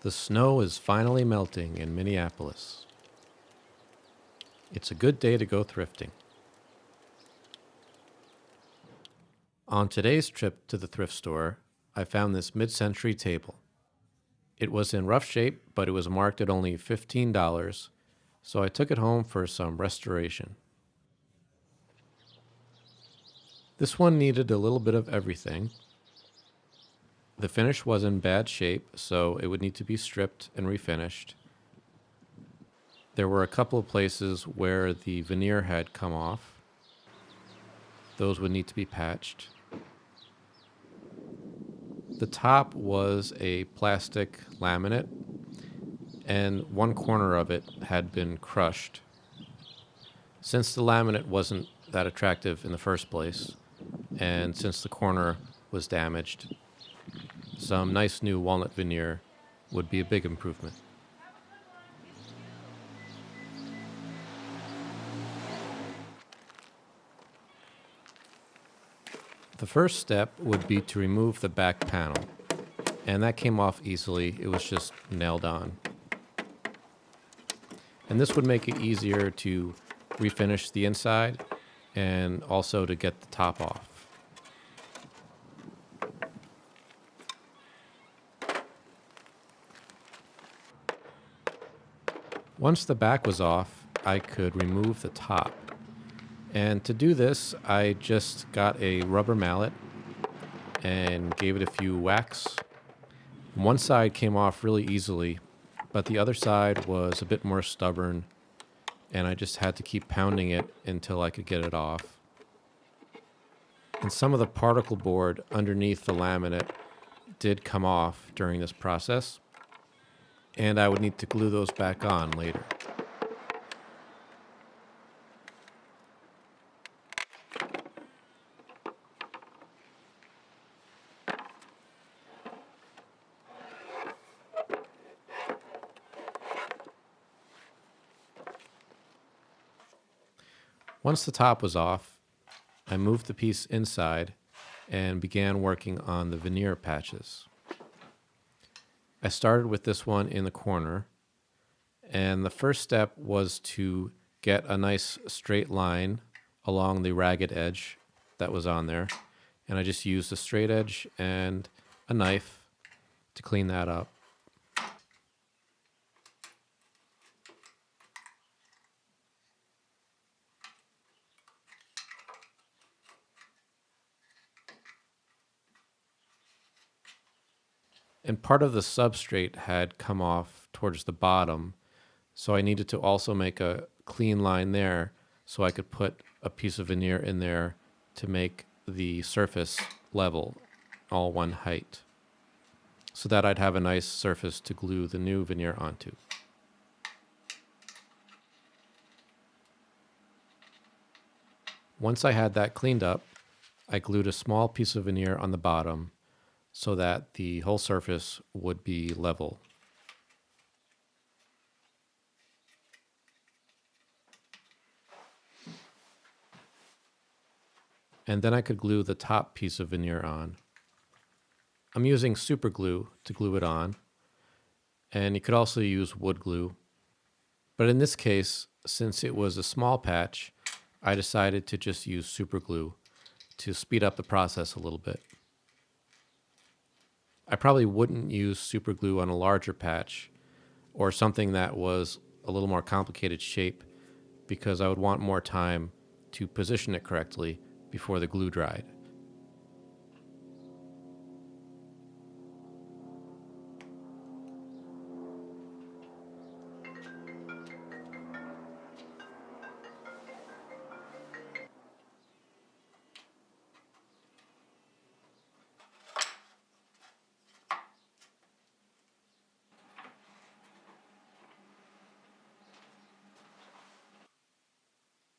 The snow is finally melting in Minneapolis. It's a good day to go thrifting. On today's trip to the thrift store, I found this mid-century table. It was in rough shape, but it was marked at only $15, so I took it home for some restoration. This one needed a little bit of everything. The finish was in bad shape, so it would need to be stripped and refinished. There were a couple of places where the veneer had come off. Those would need to be patched. The top was a plastic laminate, and one corner of it had been crushed. Since the laminate wasn't that attractive in the first place, and since the corner was damaged, some nice new walnut veneer would be a big improvement. The first step would be to remove the back panel, and that came off easily. It was just nailed on. And this would make it easier to refinish the inside and also to get the top off. Once the back was off, I could remove the top. And to do this, I just got a rubber mallet and gave it a few whacks. One side came off really easily, but the other side was a bit more stubborn, and I just had to keep pounding it until I could get it off. And some of the particle board underneath the laminate did come off during this process, and I would need to glue those back on later. Once the top was off, I moved the piece inside and began working on the veneer patches. I started with this one in the corner, and the first step was to get a nice straight line along the ragged edge that was on there, and I just used a straight edge and a knife to clean that up. And part of the substrate had come off towards the bottom, so I needed to also make a clean line there so I could put a piece of veneer in there to make the surface level, all one height, so that I'd have a nice surface to glue the new veneer onto. Once I had that cleaned up, I glued a small piece of veneer on the bottom so that the whole surface would be level. And then I could glue the top piece of veneer on. I'm using super glue to glue it on, and you could also use wood glue. But in this case, since it was a small patch, I decided to just use super glue to speed up the process a little bit. I probably wouldn't use super glue on a larger patch or something that was a little more complicated shape because I would want more time to position it correctly before the glue dried.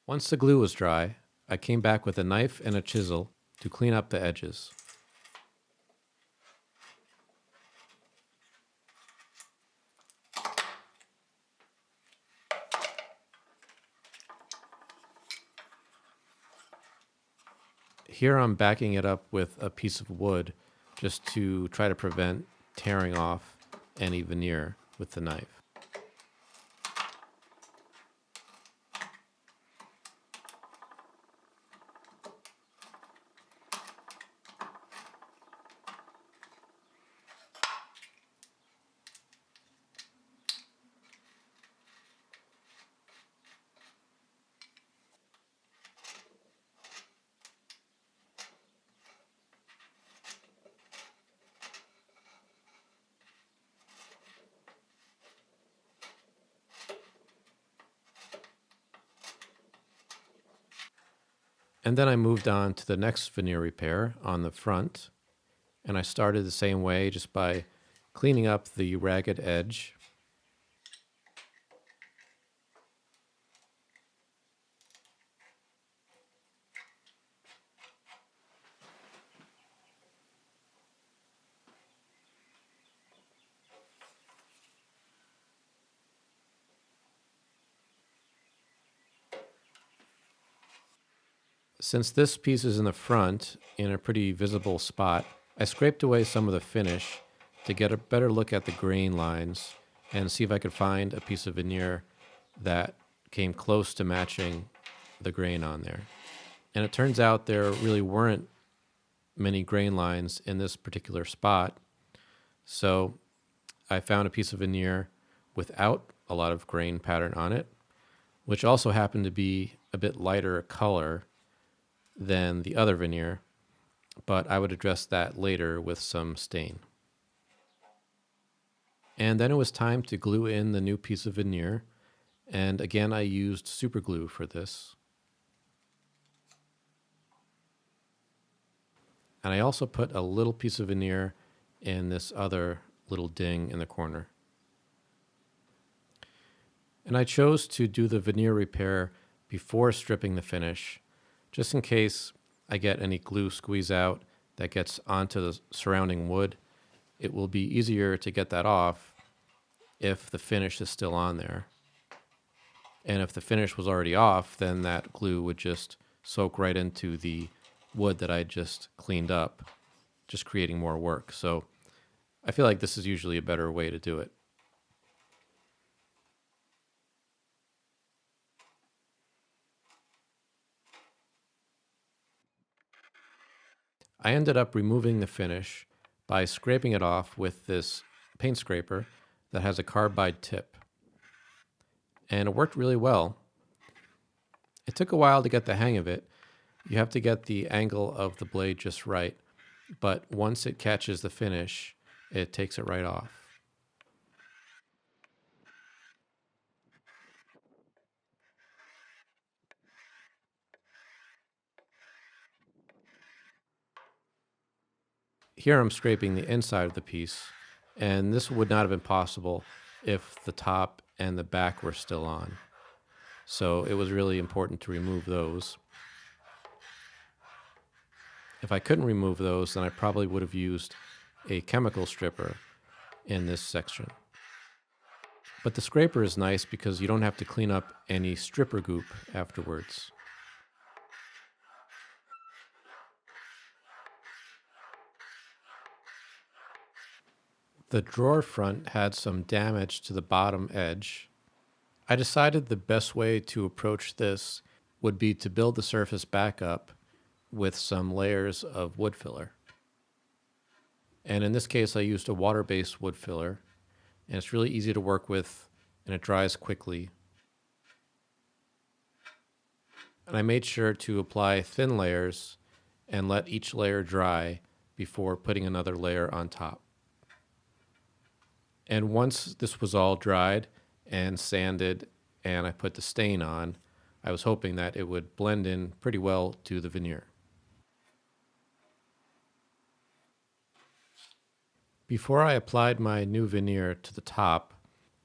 Once the glue was dry, I came back with a knife and a chisel to clean up the edges. Here I'm backing it up with a piece of wood just to try to prevent tearing off any veneer with the knife. And then I moved on to the next veneer repair on the front, and I started the same way, just by cleaning up the ragged edge. Since this piece is in the front, in a pretty visible spot, I scraped away some of the finish to get a better look at the grain lines and see if I could find a piece of veneer that came close to matching the grain on there. And it turns out there really weren't many grain lines in this particular spot. So I found a piece of veneer without a lot of grain pattern on it, which also happened to be a bit lighter color than the other veneer, but I would address that later with some stain. And then it was time to glue in the new piece of veneer, and again I used super glue for this. And I also put a little piece of veneer in this other little ding in the corner. And I chose to do the veneer repair before stripping the finish, just in case I get any glue squeeze out that gets onto the surrounding wood. It will be easier to get that off if the finish is still on there. And if the finish was already off, then that glue would just soak right into the wood that I just cleaned up, just creating more work. So I feel like this is usually a better way to do it. I ended up removing the finish by scraping it off with this paint scraper that has a carbide tip. And it worked really well. It took a while to get the hang of it. You have to get the angle of the blade just right, but once it catches the finish, it takes it right off. Here I'm scraping the inside of the piece, and this would not have been possible if the top and the back were still on. So it was really important to remove those. If I couldn't remove those, then I probably would have used a chemical stripper in this section. But the scraper is nice because you don't have to clean up any stripper goop afterwards. The drawer front had some damage to the bottom edge. I decided the best way to approach this would be to build the surface back up with some layers of wood filler. And in this case, I used a water-based wood filler, and it's really easy to work with, and it dries quickly. And I made sure to apply thin layers and let each layer dry before putting another layer on top. And once this was all dried and sanded and I put the stain on, I was hoping that it would blend in pretty well to the veneer. Before I applied my new veneer to the top,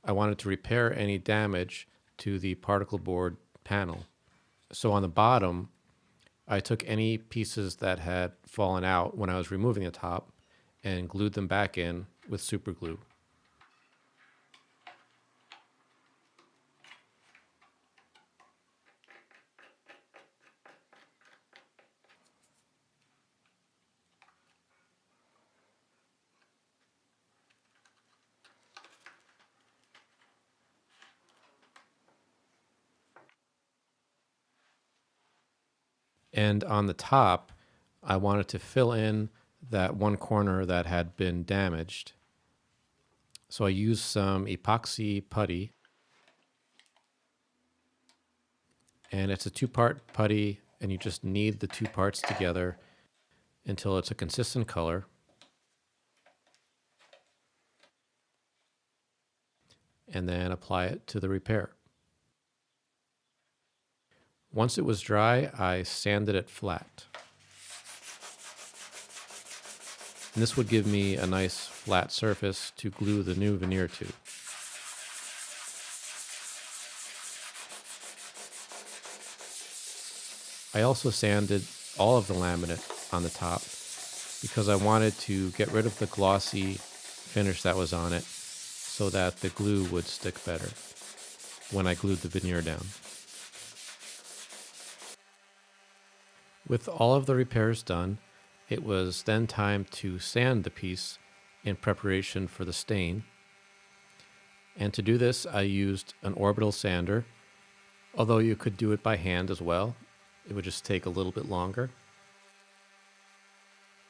I wanted to repair any damage to the particle board panel. So on the bottom, I took any pieces that had fallen out when I was removing the top and glued them back in with super glue. And on the top, I wanted to fill in that one corner that had been damaged. So I used some epoxy putty, and it's a two-part putty, and you just knead the two parts together until it's a consistent color. And then apply it to the repair. Once it was dry, I sanded it flat. And this would give me a nice flat surface to glue the new veneer to. I also sanded all of the laminate on the top because I wanted to get rid of the glossy finish that was on it so that the glue would stick better when I glued the veneer down. With all of the repairs done, it was then time to sand the piece in preparation for the stain. And to do this, I used an orbital sander, although you could do it by hand as well. It would just take a little bit longer.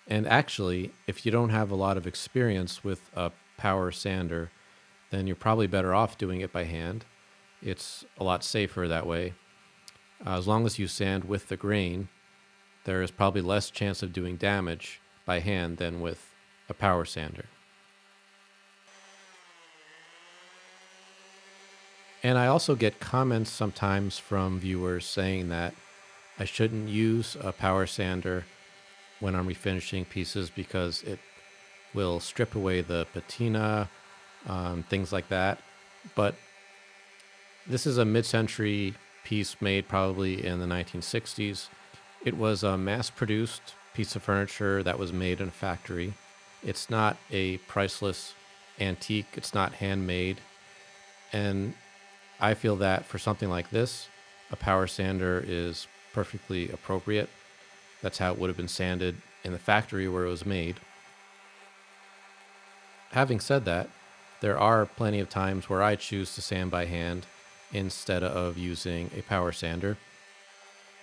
And actually, if you don't have a lot of experience with a power sander, then you're probably better off doing it by hand. It's a lot safer that way. As long as you sand with the grain, there is probably less chance of doing damage by hand than with a power sander. And I also get comments sometimes from viewers saying that I shouldn't use a power sander when I'm refinishing pieces because it will strip away the patina, things like that. But this is a mid-century piece made probably in the 1960s. It was a mass-produced piece of furniture that was made in a factory. It's not a priceless antique. It's not handmade. And I feel that for something like this, a power sander is perfectly appropriate. That's how it would have been sanded in the factory where it was made. Having said that, there are plenty of times where I choose to sand by hand instead of using a power sander.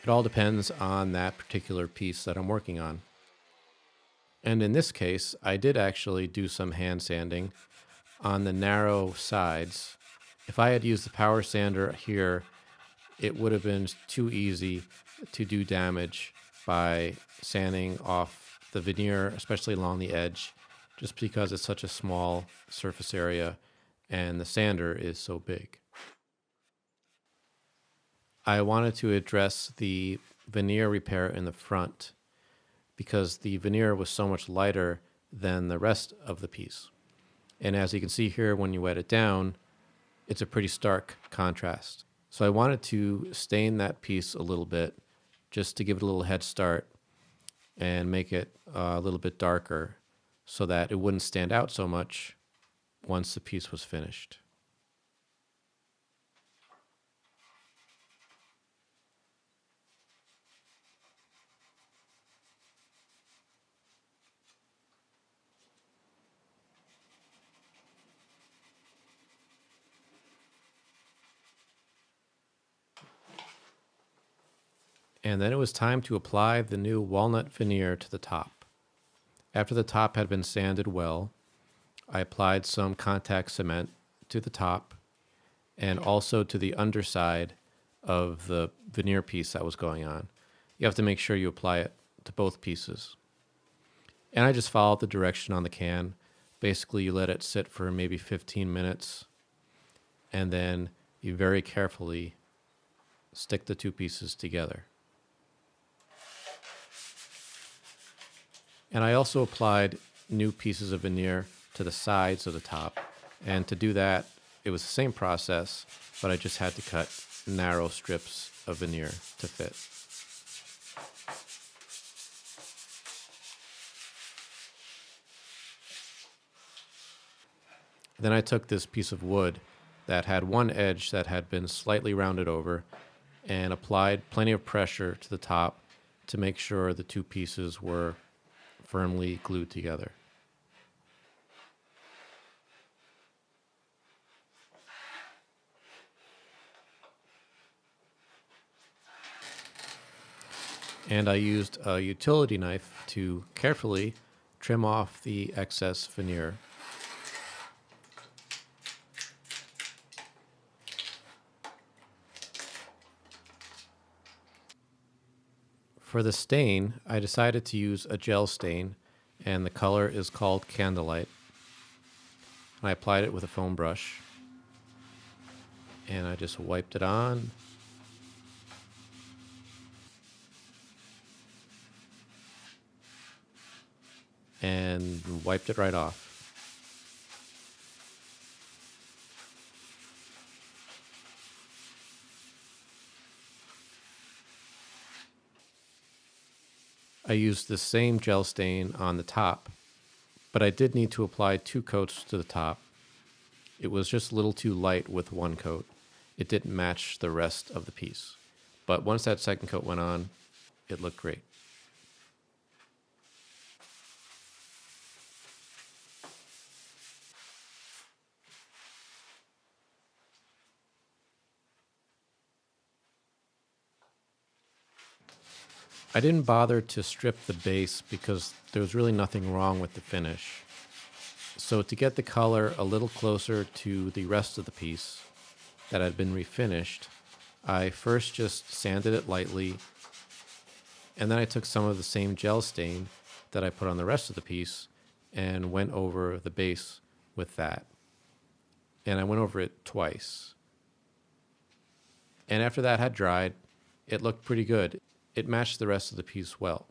It all depends on that particular piece that I'm working on. And in this case, I did actually do some hand sanding on the narrow sides. If I had used the power sander here, it would have been too easy to do damage by sanding off the veneer, especially along the edge, just because it's such a small surface area and the sander is so big. I wanted to address the veneer repair in the front because the veneer was so much lighter than the rest of the piece. And as you can see here, when you wet it down, it's a pretty stark contrast. So I wanted to stain that piece a little bit just to give it a little head start and make it a little bit darker so that it wouldn't stand out so much once the piece was finished. And then it was time to apply the new walnut veneer to the top. After the top had been sanded well, I applied some contact cement to the top and also to the underside of the veneer piece that was going on. You have to make sure you apply it to both pieces. And I just followed the direction on the can. Basically, you let it sit for maybe 15 minutes, and then you very carefully stick the two pieces together. And I also applied new pieces of veneer to the sides of the top. And to do that, it was the same process, but I just had to cut narrow strips of veneer to fit. Then I took this piece of wood that had one edge that had been slightly rounded over and applied plenty of pressure to the top to make sure the two pieces were firmly glued together. and I used a utility knife to carefully trim off the excess veneer. For the stain, I decided to use a gel stain, and the color is called Candlelight. And I applied it with a foam brush, and I just wiped it on. And wiped it right off. I used the same gel stain on the top, but I did need to apply 2 coats to the top. It was just a little too light with 1 coat. It didn't match the rest of the piece. But once that second coat went on, it looked great. I didn't bother to strip the base because there was really nothing wrong with the finish. So to get the color a little closer to the rest of the piece that had been refinished, I first just sanded it lightly, and then I took some of the same gel stain that I put on the rest of the piece and went over the base with that. And I went over it twice. And after that had dried, it looked pretty good. It matched the rest of the piece well.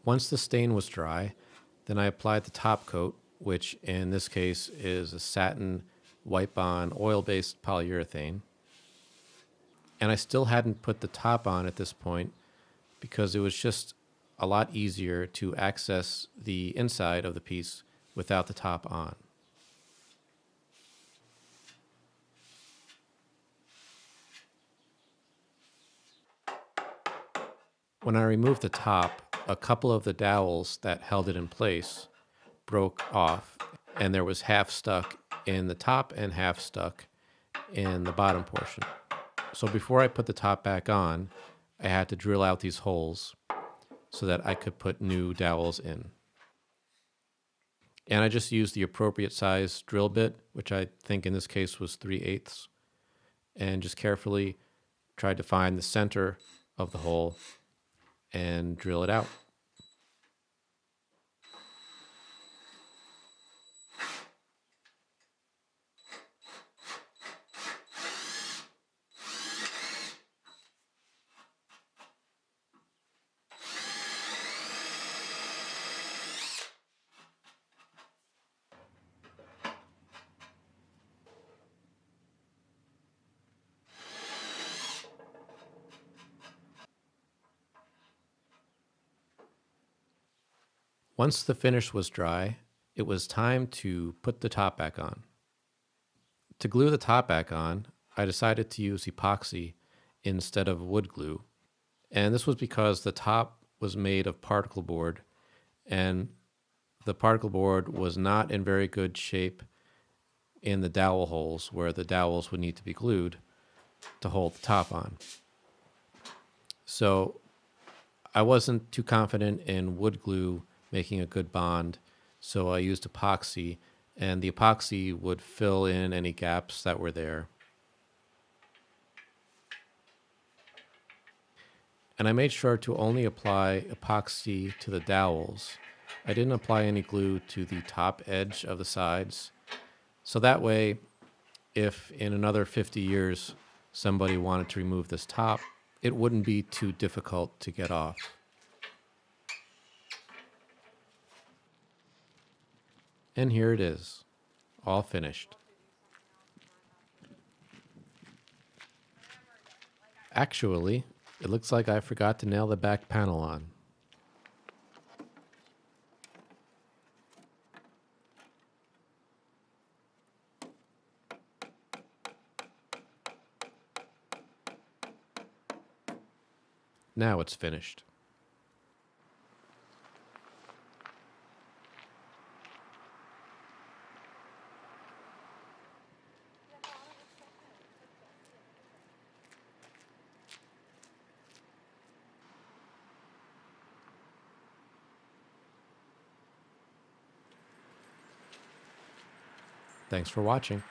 Once the stain was dry, then I applied the top coat, which in this case is a satin wipe-on oil-based polyurethane. And I still hadn't put the top on at this point because it was just a lot easier to access the inside of the piece without the top on. When I removed the top, a couple of the dowels that held it in place broke off, and there was half stuck in the top and half stuck in the bottom portion. So before I put the top back on, I had to drill out these holes so that I could put new dowels in. And I just used the appropriate size drill bit, which I think in this case was 3/8, and just carefully tried to find the center of the hole and drill it out. Once the finish was dry, it was time to put the top back on. To glue the top back on, I decided to use epoxy instead of wood glue. And this was because the top was made of particle board, and the particle board was not in very good shape in the dowel holes where the dowels would need to be glued to hold the top on. So I wasn't too confident in wood glue making a good bond, so I used epoxy, and the epoxy would fill in any gaps that were there. And I made sure to only apply epoxy to the dowels. I didn't apply any glue to the top edge of the sides. So that way, if in another 50 years somebody wanted to remove this top, it wouldn't be too difficult to get off. And here it is, all finished. Actually, it looks like I forgot to nail the back panel on. Now it's finished. Thanks for watching.